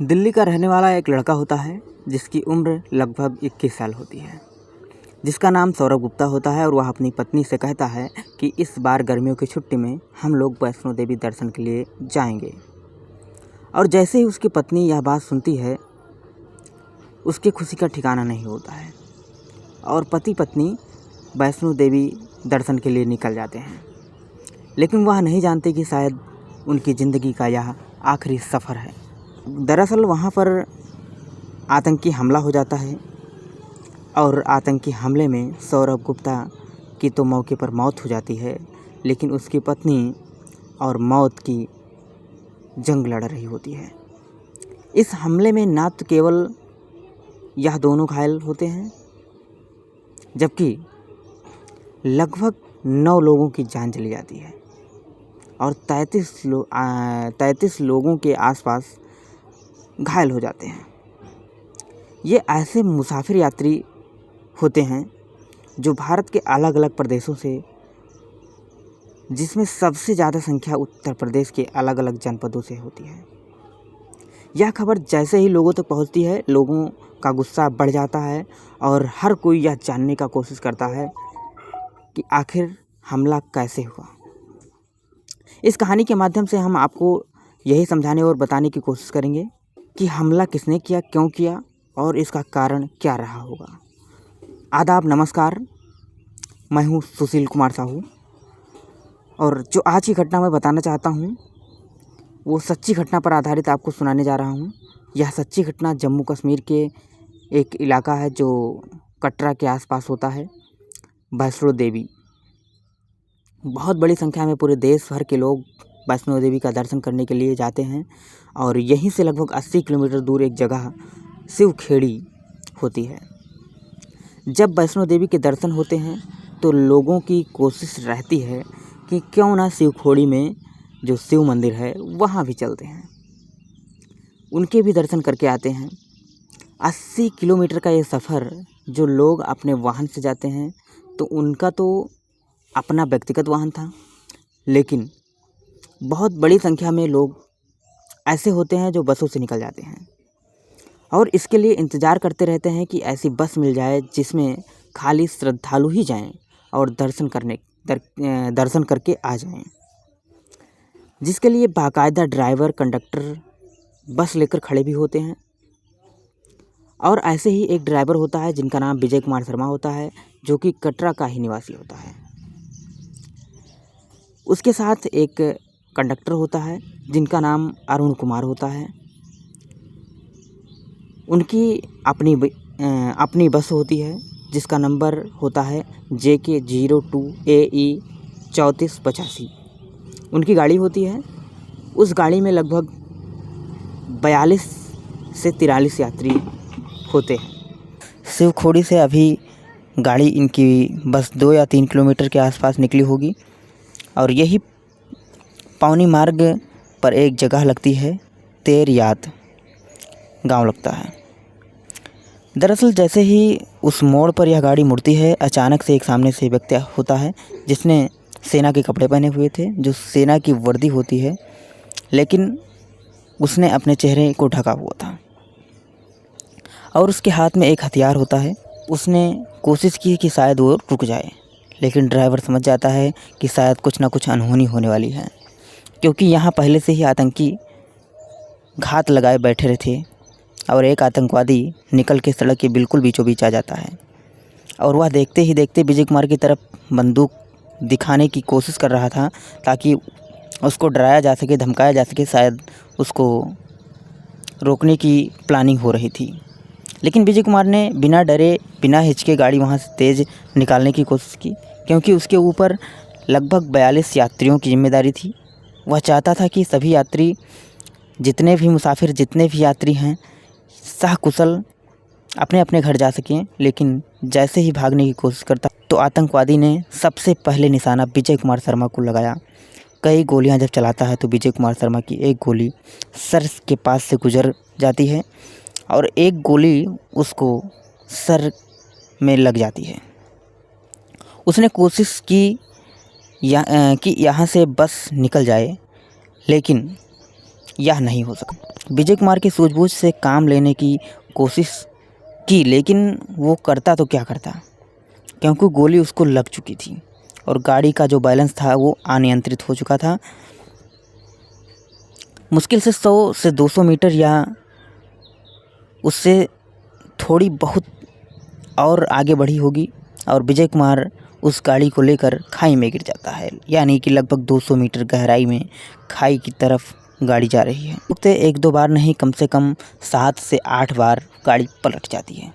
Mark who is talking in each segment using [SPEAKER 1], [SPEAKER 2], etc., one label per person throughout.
[SPEAKER 1] दिल्ली का रहने वाला एक लड़का होता है जिसकी उम्र लगभग 21 साल होती है, जिसका नाम सौरभ गुप्ता होता है और वह अपनी पत्नी से कहता है कि इस बार गर्मियों की छुट्टी में हम लोग वैष्णो देवी दर्शन के लिए जाएंगे। और जैसे ही उसकी पत्नी यह बात सुनती है, उसकी खुशी का ठिकाना नहीं होता है और पति पत्नी वैष्णो देवी दर्शन के लिए निकल जाते हैं। लेकिन वह नहीं जानते कि शायद उनकी ज़िंदगी का यह आखिरी सफ़र है। दरअसल वहाँ पर आतंकी हमला हो जाता है और आतंकी हमले में सौरभ गुप्ता की तो मौके पर मौत हो जाती है, लेकिन उसकी पत्नी और मौत की जंग लड़ रही होती है। इस हमले में ना तो केवल यह दोनों घायल होते हैं, जबकि लगभग 9 लोगों की जान चली जाती है और 33 लोगों के आसपास घायल हो जाते हैं। ये ऐसे मुसाफिर यात्री होते हैं जो भारत के अलग अलग प्रदेशों से, जिसमें सबसे ज़्यादा संख्या उत्तर प्रदेश के अलग अलग जनपदों से होती है। यह खबर जैसे ही लोगों तक पहुंचती है, लोगों का गुस्सा बढ़ जाता है और हर कोई यह जानने का कोशिश करता है कि आखिर हमला कैसे हुआ। इस कहानी के माध्यम से हम आपको यही समझाने और बताने की कोशिश करेंगे कि हमला किसने किया, क्यों किया और इसका कारण क्या रहा होगा। आदाब, नमस्कार, मैं हूं सुशील कुमार साहू और जो आज की घटना मैं बताना चाहता हूं वो सच्ची घटना पर आधारित आपको सुनाने जा रहा हूं। यह सच्ची घटना जम्मू कश्मीर के एक इलाका है जो कटरा के आसपास होता है, वैष्णो देवी। बहुत बड़ी संख्या में पूरे देश भर के लोग वैष्णो देवी का दर्शन करने के लिए जाते हैं और यहीं से लगभग 80 किलोमीटर दूर एक जगह शिवखेड़ी होती है। जब वैष्णो देवी के दर्शन होते हैं तो लोगों की कोशिश रहती है कि क्यों ना शिवखेड़ी में जो शिव मंदिर है वहाँ भी चलते हैं, उनके भी दर्शन करके आते हैं। 80 किलोमीटर का ये सफ़र जो लोग अपने वाहन से जाते हैं तो उनका तो अपना व्यक्तिगत वाहन था, लेकिन बहुत बड़ी संख्या में लोग ऐसे होते हैं जो बसों से निकल जाते हैं और इसके लिए इंतज़ार करते रहते हैं कि ऐसी बस मिल जाए जिसमें खाली श्रद्धालु ही जाएं और दर्शन करके आ जाएं, जिसके लिए बाकायदा ड्राइवर, कंडक्टर बस लेकर खड़े भी होते हैं। और ऐसे ही एक ड्राइवर होता है जिनका नाम विजय कुमार शर्मा होता है, जो कि कटरा का ही निवासी होता है। उसके साथ एक कंडक्टर होता है जिनका नाम अरुण कुमार होता है। उनकी अपनी बस होती है जिसका नंबर होता है JK02AE 3485। उनकी गाड़ी होती है। उस गाड़ी में लगभग 42 से 43 यात्री होते हैं। शिवखेड़ी से अभी गाड़ी इनकी बस 2 या 3 किलोमीटर के आसपास निकली होगी और यही पावनी मार्ग पर एक जगह लगती है, तेरयाद गांव लगता है। दरअसल जैसे ही उस मोड़ पर यह गाड़ी मुड़ती है, अचानक से एक सामने से व्यक्ति होता है जिसने सेना के कपड़े पहने हुए थे, जो सेना की वर्दी होती है, लेकिन उसने अपने चेहरे को ढका हुआ था और उसके हाथ में एक हथियार होता है। उसने कोशिश की कि शायद वो रुक जाए, लेकिन ड्राइवर समझ जाता है कि शायद कुछ ना कुछ अनहोनी होने वाली है, क्योंकि यहाँ पहले से ही आतंकी घात लगाए बैठे रहे थे और एक आतंकवादी निकल के सड़क के बिल्कुल बीचों बीच आ जाता है और वह देखते ही देखते विजय कुमार की तरफ बंदूक दिखाने की कोशिश कर रहा था ताकि उसको डराया जा सके, धमकाया जा सके, शायद उसको रोकने की प्लानिंग हो रही थी। लेकिन विजय कुमार ने बिना डरे, बिना हिचके गाड़ी वहाँ से तेज़ निकालने की कोशिश की, क्योंकि उसके ऊपर लगभग 42 यात्रियों की जिम्मेदारी थी। वह चाहता था कि सभी यात्री, जितने भी यात्री हैं, सकुशल अपने अपने घर जा सकें। लेकिन जैसे ही भागने की कोशिश करता तो आतंकवादी ने सबसे पहले निशाना विजय कुमार शर्मा को लगाया। कई गोलियां जब चलाता है तो विजय कुमार शर्मा की एक गोली सर के पास से गुजर जाती है और एक गोली उसको सर में लग जाती है। उसने कोशिश की कि यहाँ से बस निकल जाए, लेकिन यह नहीं हो सका। विजय कुमार की सूझबूझ से काम लेने की कोशिश की, लेकिन वो करता तो क्या करता, क्योंकि गोली उसको लग चुकी थी और गाड़ी का जो बैलेंस था वो अनियंत्रित हो चुका था। मुश्किल से 100 से 200 मीटर या उससे थोड़ी बहुत और आगे बढ़ी होगी और विजय कुमार उस गाड़ी को लेकर खाई में गिर जाता है, यानी कि लगभग 200 मीटर गहराई में खाई की तरफ गाड़ी जा रही है। उठते 1-2 बार नहीं, कम से कम 7 से 8 बार गाड़ी पलट जाती है।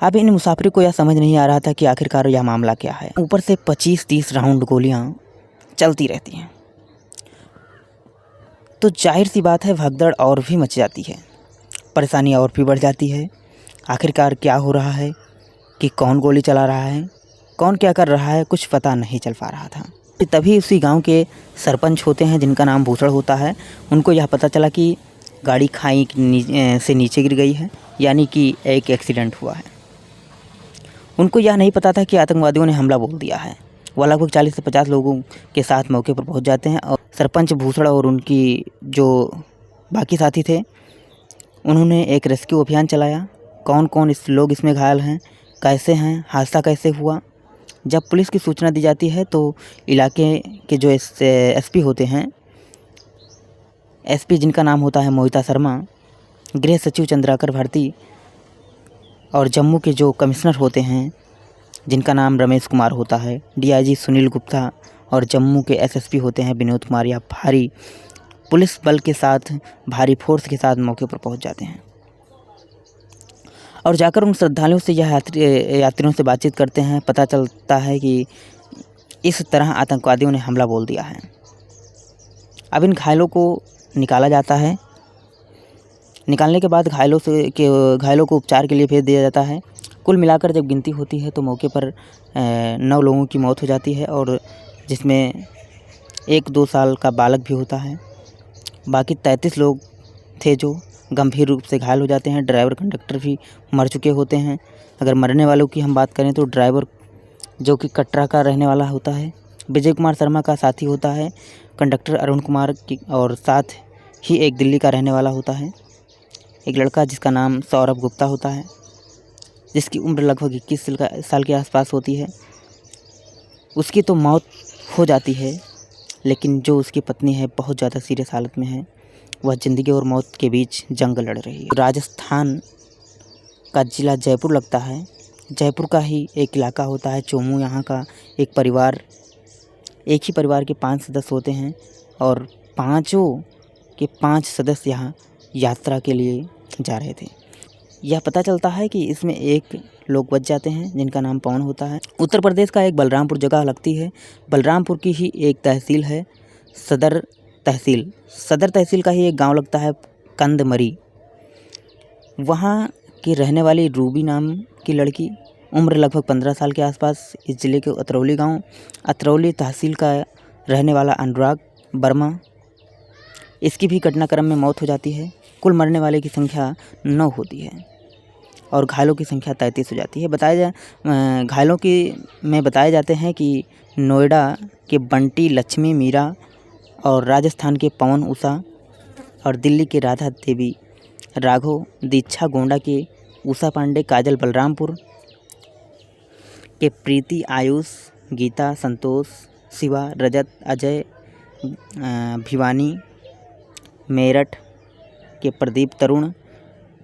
[SPEAKER 1] अब इन मुसाफिर को यह समझ नहीं आ रहा था कि आखिरकार यह मामला क्या है। ऊपर से 25-30 राउंड गोलियां चलती रहती हैं, तो जाहिर सी बात है भगदड़ और भी मच जाती है, परेशानी और भी बढ़ जाती है। आखिरकार क्या हो रहा है, कि कौन गोली चला रहा है, कौन क्या कर रहा है, कुछ पता नहीं चल पा रहा था। तभी उसी गांव के सरपंच होते हैं जिनका नाम भूषण होता है, उनको यह पता चला कि गाड़ी खाई से नीचे गिर गई है, यानी कि एक एक्सीडेंट हुआ है। उनको यह नहीं पता था कि आतंकवादियों ने हमला बोल दिया है। वह लगभग 40 से 50 लोगों के साथ मौके पर पहुंच जाते हैं और सरपंच भूषण और उनकी जो बाकी साथी थे, उन्होंने एक रेस्क्यू अभियान चलाया। कौन कौन लोग इसमें घायल हैं, कैसे हैं, हादसा कैसे हुआ। जब पुलिस की सूचना दी जाती है तो इलाके के जो एसपी होते हैं, एसपी जिनका नाम होता है मोहिता शर्मा, गृह सचिव चंद्राकर भारती और जम्मू के जो कमिश्नर होते हैं जिनका नाम रमेश कुमार होता है, डीआईजी सुनील गुप्ता और जम्मू के एसएसपी होते हैं विनोद कुमार, या भारी पुलिस बल के साथ, भारी फोर्स के साथ मौके पर पहुंच जाते हैं और जाकर उन श्रद्धालुओं से या यात्रियों से बातचीत करते हैं। पता चलता है कि इस तरह आतंकवादियों ने हमला बोल दिया है। अब इन घायलों को निकाला जाता है। निकालने के बाद घायलों को उपचार के लिए भेज दिया जाता है। कुल मिलाकर जब गिनती होती है तो मौके पर 9 लोगों की मौत हो जाती है और जिसमें 1-2 साल का बालक भी होता है। बाकी 33 लोग थे जो गंभीर रूप से घायल हो जाते हैं। ड्राइवर कंडक्टर भी मर चुके होते हैं। अगर मरने वालों की हम बात करें तो ड्राइवर जो कि कटरा का रहने वाला होता है, विजय कुमार शर्मा का साथी होता है, कंडक्टर अरुण कुमार की, और साथ ही एक दिल्ली का रहने वाला होता है, एक लड़का जिसका नाम सौरभ गुप्ता होता है, जिसकी उम्र लगभग 21 साल के आसपास होती है। उसकी तो मौत हो जाती है, लेकिन जो उसकी पत्नी है बहुत ज़्यादा सीरियस हालत में है। वह ज़िंदगी और मौत के बीच जंग लड़ रही है। राजस्थान का ज़िला जयपुर लगता है। जयपुर का ही एक इलाका होता है चोमू। यहाँ का एक ही परिवार के 5 सदस्य होते हैं और पाँचों के 5 सदस्य यहाँ यात्रा के लिए जा रहे थे। यह पता चलता है कि इसमें एक लोग बच जाते हैं जिनका नाम पवन होता है। उत्तर प्रदेश का एक बलरामपुर जगह लगती है। बलरामपुर की ही एक तहसील है सदर तहसील। सदर तहसील का ही एक गांव लगता है कंदमरी। वहाँ की रहने वाली रूबी नाम की लड़की, उम्र लगभग 15 साल के आसपास, इस ज़िले के अतरौली तहसील का रहने वाला अनुराग वर्मा, इसकी भी घटनाक्रम में मौत हो जाती है। कुल मरने वाले की संख्या 9 होती है और घायलों की संख्या 33 हो जाती है। घायलों में बताए जाते हैं कि नोएडा के बंटी लक्ष्मी मीरा और राजस्थान के पवन उषा और दिल्ली के राधा देवी, राघव दीक्षा गोंडा के उषा पांडे, काजल बलरामपुर के प्रीति आयुष, गीता संतोष, शिवा रजत, अजय भिवानी, मेरठ के प्रदीप तरुण,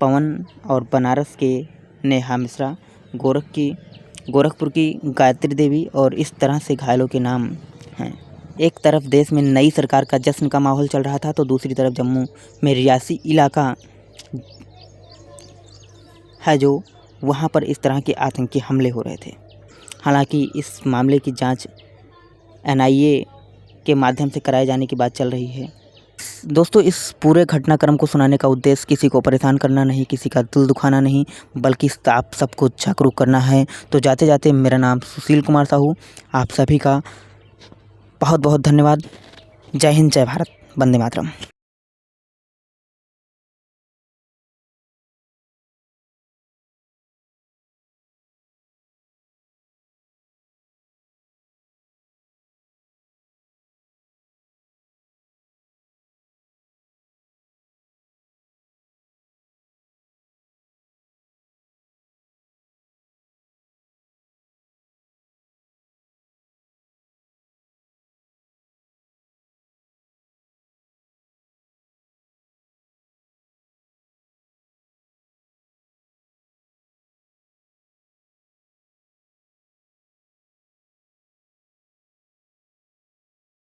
[SPEAKER 1] पवन और बनारस के नेहा मिश्रा, गोरखपुर की गायत्री देवी, और इस तरह से घायलों के नाम हैं। एक तरफ देश में नई सरकार का जश्न का माहौल चल रहा था तो दूसरी तरफ जम्मू में रियासी इलाका है जो वहाँ पर इस तरह के आतंकी हमले हो रहे थे। हालांकि इस मामले की जांच NIA के माध्यम से कराए जाने की बात चल रही है। दोस्तों, इस पूरे घटनाक्रम को सुनाने का उद्देश्य किसी को परेशान करना नहीं, किसी का दिल दुखाना नहीं, बल्कि आप सबको जागरूक करना है। तो जाते जाते मेरा नाम सुशील कुमार साहू, आप सभी का बहुत बहुत धन्यवाद। जय हिंद, जय भारत, वंदे मातरम।